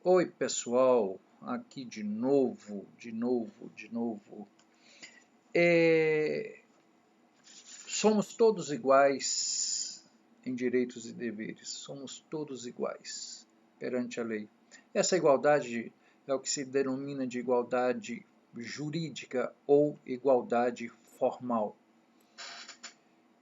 Oi pessoal, aqui de novo. Somos todos iguais em direitos e deveres, somos todos iguais perante a lei. Essa igualdade é o que se denomina de igualdade jurídica ou igualdade formal.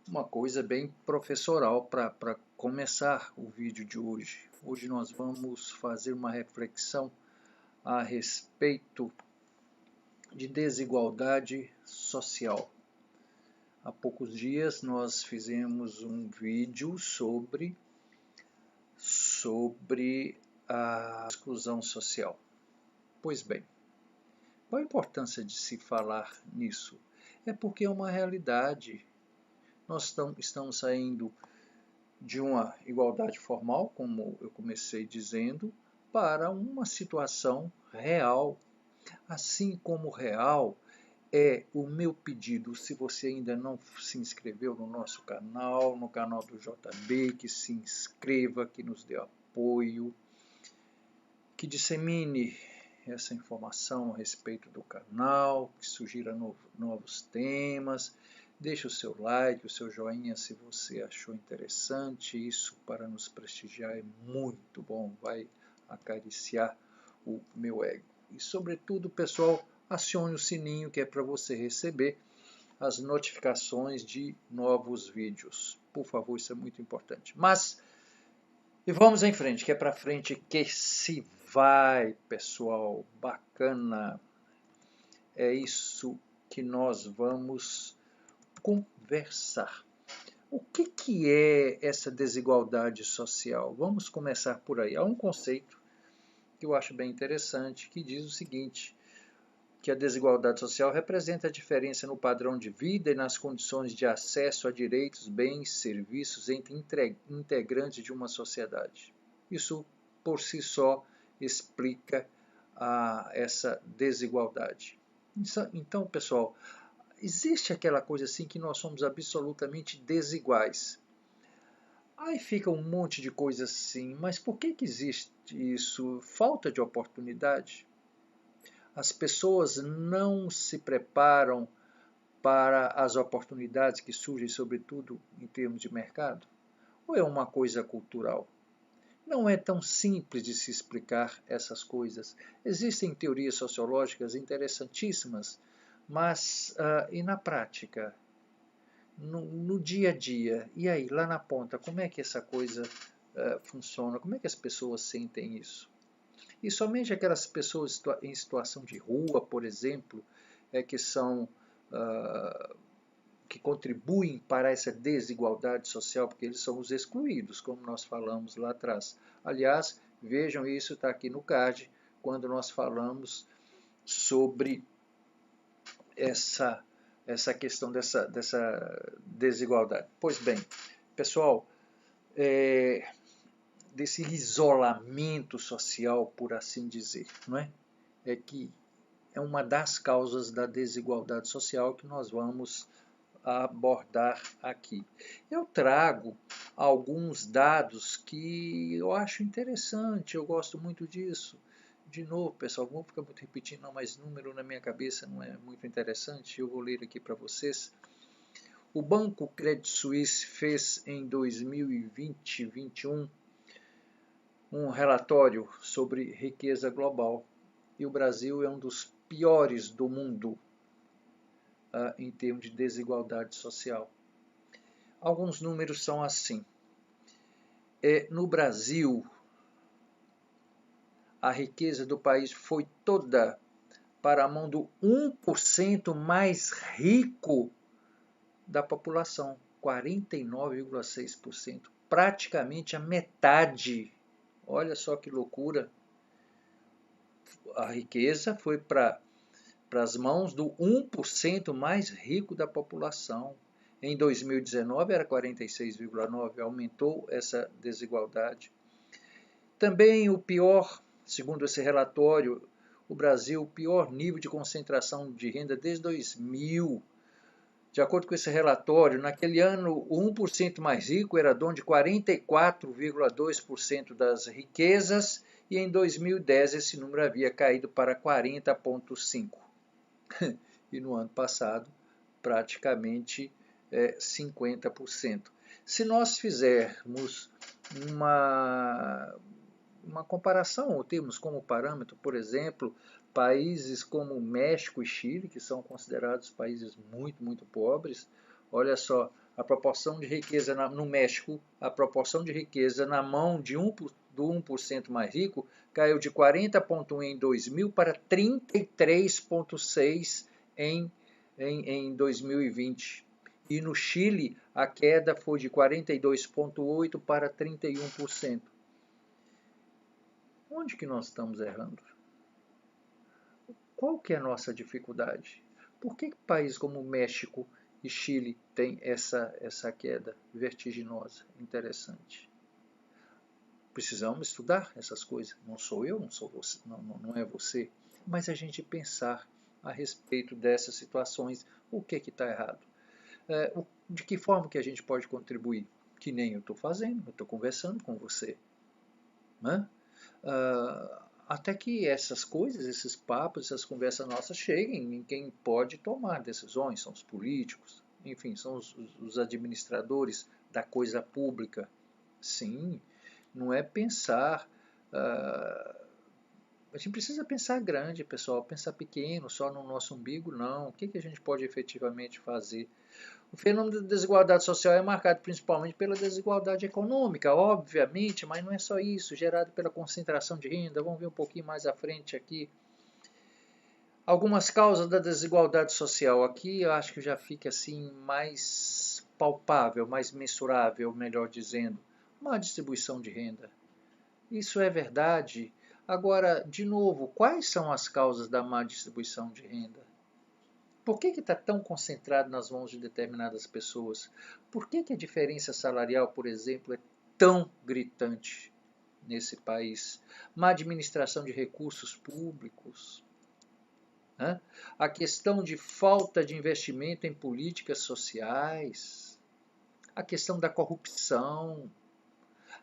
Uma coisa bem professoral para começar o vídeo de hoje. Hoje nós vamos fazer uma reflexão a respeito de desigualdade social. Há poucos dias nós fizemos um vídeo sobre a exclusão social. Pois bem, qual a importância de se falar nisso? É porque é uma realidade. Nós estamos saindo de uma igualdade formal, como eu comecei dizendo, para uma situação real. Assim como real é o meu pedido, se você ainda não se inscreveu no nosso canal, no canal do JB, que se inscreva, que nos dê apoio, que dissemine essa informação a respeito do canal, que sugira novos temas, deixe o seu like, o seu joinha se você achou interessante, isso para nos prestigiar é muito bom, vai acariciar o meu ego. E sobretudo, pessoal, acione o sininho que é para você receber as notificações de novos vídeos. Por favor, isso é muito importante. E vamos em frente, que é para frente que se vai, pessoal. Bacana. É isso que nós vamos conversar. O que é essa desigualdade social? Vamos começar por aí. Há um conceito que eu acho bem interessante, que diz o seguinte, que a desigualdade social representa a diferença no padrão de vida e nas condições de acesso a direitos, bens, serviços entre integrantes de uma sociedade. Isso, por si só, explica essa desigualdade. Então, pessoal, existe aquela coisa assim que nós somos absolutamente desiguais. Aí fica um monte de coisa assim, mas por que existe isso? Falta de oportunidade? As pessoas não se preparam para as oportunidades que surgem, sobretudo em termos de mercado? Ou é uma coisa cultural? Não é tão simples de se explicar essas coisas. Existem teorias sociológicas interessantíssimas, mas e na prática? No dia a dia, e aí, lá na ponta, como é que essa coisa funciona? Como é que as pessoas sentem isso? E somente aquelas pessoas em situação de rua, por exemplo, que são que contribuem para essa desigualdade social, porque eles são os excluídos, como nós falamos lá atrás. Aliás, vejam isso, está aqui no card, quando nós falamos sobre essa questão dessa desigualdade. Pois bem, pessoal, desse isolamento social, por assim dizer, não é? É que é uma das causas da desigualdade social que nós vamos abordar aqui. Eu trago alguns dados que eu acho interessante, eu gosto muito disso. De novo, pessoal, vamos ficar muito repetindo, não, mas número na minha cabeça não é muito interessante, eu vou ler aqui para vocês. O Banco Credit Suisse fez em 2020-21 um relatório sobre riqueza global, e o Brasil é um dos piores do mundo em termos de desigualdade social. Alguns números são assim. No Brasil, a riqueza do país foi toda para a mão do 1% mais rico da população, 49,6%, praticamente a metade. Olha só que loucura. A riqueza foi para as mãos do 1% mais rico da população. Em 2019 era 46,9%, aumentou essa desigualdade. Também o pior, segundo esse relatório, o Brasil, o pior nível de concentração de renda desde 2000. De acordo com esse relatório, naquele ano, o 1% mais rico era dono de 44,2% das riquezas e em 2010 esse número havia caído para 40,5%. E no ano passado, praticamente 50%. Se nós fizermos uma comparação, ou temos como parâmetro, por exemplo, países como México e Chile, que são considerados países muito, muito pobres, olha só, a proporção de riqueza no México, a proporção de riqueza na mão do 1% mais rico caiu de 40,1 em 2000 para 33,6 em 2020. E no Chile, a queda foi de 42,8 para 31%. Onde que nós estamos errando? Qual que é a nossa dificuldade? Por que países como México e Chile têm essa queda vertiginosa? Interessante. Precisamos estudar essas coisas. Não sou eu, não sou você, não é você. Mas a gente pensar a respeito dessas situações, o que está errado? De que forma que a gente pode contribuir? Que nem eu estou fazendo, eu estou conversando com você. Né? Até que essas coisas, esses papos, essas conversas nossas cheguem em quem pode tomar decisões, são os políticos, enfim, são os administradores da coisa pública. Sim, não é pensar... a gente precisa pensar grande, pessoal, pensar pequeno, só no nosso umbigo, não. O que a gente pode efetivamente fazer? O fenômeno da desigualdade social é marcado principalmente pela desigualdade econômica, obviamente, mas não é só isso, gerado pela concentração de renda. Vamos ver um pouquinho mais à frente aqui. Algumas causas da desigualdade social aqui, eu acho que já fica assim mais palpável, mais mensurável, melhor dizendo. Má distribuição de renda. Isso é verdade. Agora, de novo, quais são as causas da má distribuição de renda? Por que está tão concentrado nas mãos de determinadas pessoas? Por que a diferença salarial, por exemplo, é tão gritante nesse país? Má administração de recursos públicos. Né? A questão de falta de investimento em políticas sociais. A questão da corrupção.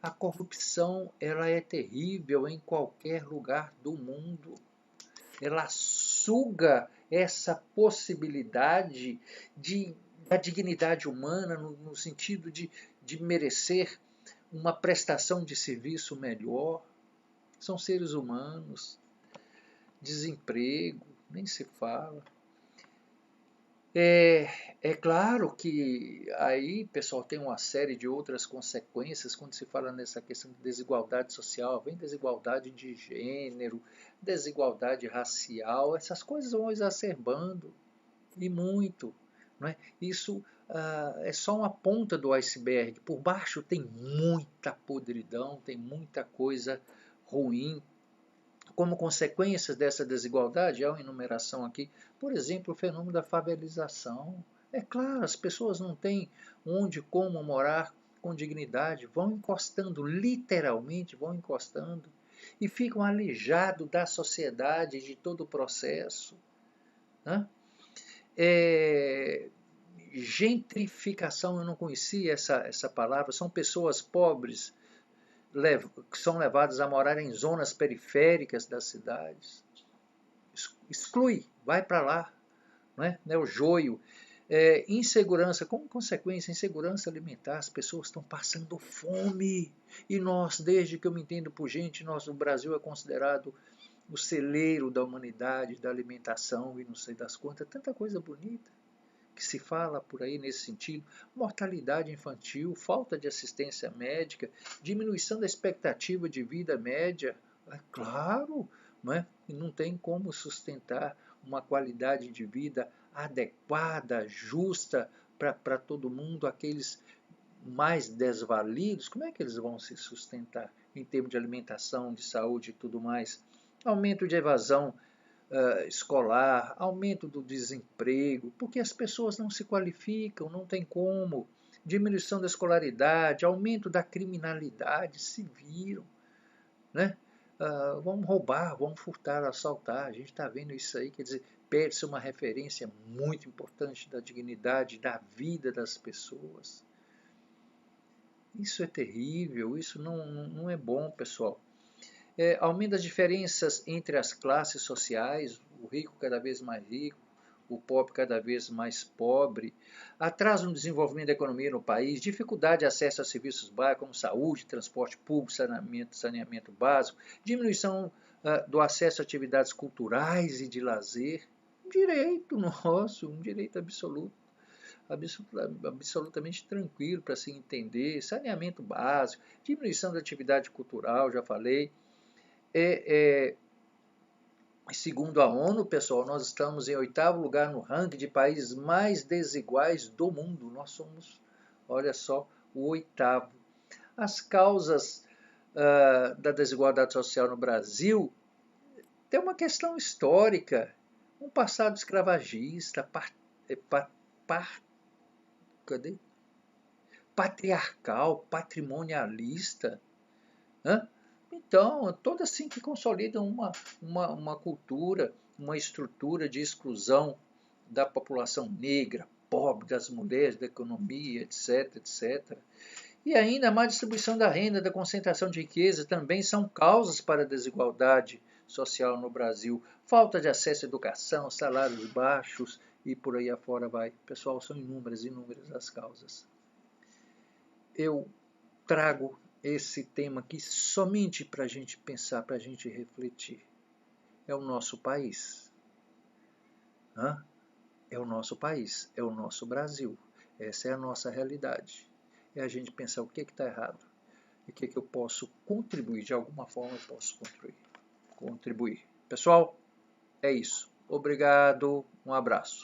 A corrupção ela é terrível em qualquer lugar do mundo. Ela suga essa possibilidade da dignidade humana no sentido de merecer uma prestação de serviço melhor. São seres humanos. Desemprego, nem se fala. É claro que aí, pessoal, tem uma série de outras consequências quando se fala nessa questão de desigualdade social. Vem desigualdade de gênero, desigualdade racial, essas coisas vão exacerbando, e muito. Não é? Isso é só uma ponta do iceberg. Por baixo tem muita podridão, tem muita coisa ruim. Como consequências dessa desigualdade, há uma enumeração aqui, por exemplo, o fenômeno da favelização. É claro, as pessoas não têm onde, como morar com dignidade, vão encostando, literalmente vão encostando, e ficam alijados da sociedade, de todo o processo. Né? Gentrificação, eu não conhecia essa palavra, são pessoas pobres que são levadas a morar em zonas periféricas das cidades. Exclui, vai para lá. Não é o joio. Insegurança, como consequência, insegurança alimentar, as pessoas estão passando fome. E nós, desde que eu me entendo por gente, o Brasil é considerado o celeiro da humanidade, da alimentação e não sei das quantas, tanta coisa bonita que se fala por aí nesse sentido, mortalidade infantil, falta de assistência médica, diminuição da expectativa de vida média, é claro, não é? E não tem como sustentar uma qualidade de vida adequada, justa para todo mundo, aqueles mais desvalidos, como é que eles vão se sustentar em termos de alimentação, de saúde e tudo mais? Aumento de evasão escolar, aumento do desemprego, porque as pessoas não se qualificam, não tem como, diminuição da escolaridade, aumento da criminalidade, se viram, né? Vamos roubar, vamos furtar, assaltar, a gente está vendo isso aí, quer dizer, perde-se uma referência muito importante da dignidade, da vida das pessoas. Isso é terrível, isso não é bom, pessoal. aumenta as diferenças entre as classes sociais, o rico cada vez mais rico, o pobre cada vez mais pobre, atraso no desenvolvimento da economia no país, dificuldade de acesso a serviços básicos como saúde, transporte público, saneamento básico, diminuição do acesso a atividades culturais e de lazer, um direito nosso, um direito absoluto, absolutamente tranquilo para se entender, saneamento básico, diminuição da atividade cultural, já falei. Segundo a ONU, pessoal, nós estamos em 8º lugar no ranking de países mais desiguais do mundo. Nós somos, olha só, o 8º. As causas da desigualdade social no Brasil tem uma questão histórica, um passado escravagista, patriarcal, patrimonialista. Então, todas assim que consolidam uma cultura, uma estrutura de exclusão da população negra, pobre, das mulheres, da economia, etc, etc. E ainda a má distribuição da renda, da concentração de riqueza também são causas para a desigualdade social no Brasil. Falta de acesso à educação, salários baixos e por aí afora vai. Pessoal, são inúmeras as causas. Eu trago esse tema aqui somente para a gente pensar, para a gente refletir. É o nosso país. É o nosso país, é o nosso Brasil. Essa é a nossa realidade. É a gente pensar o que está errado e o que eu posso contribuir, de alguma forma eu posso contribuir. Pessoal, é isso. Obrigado, um abraço.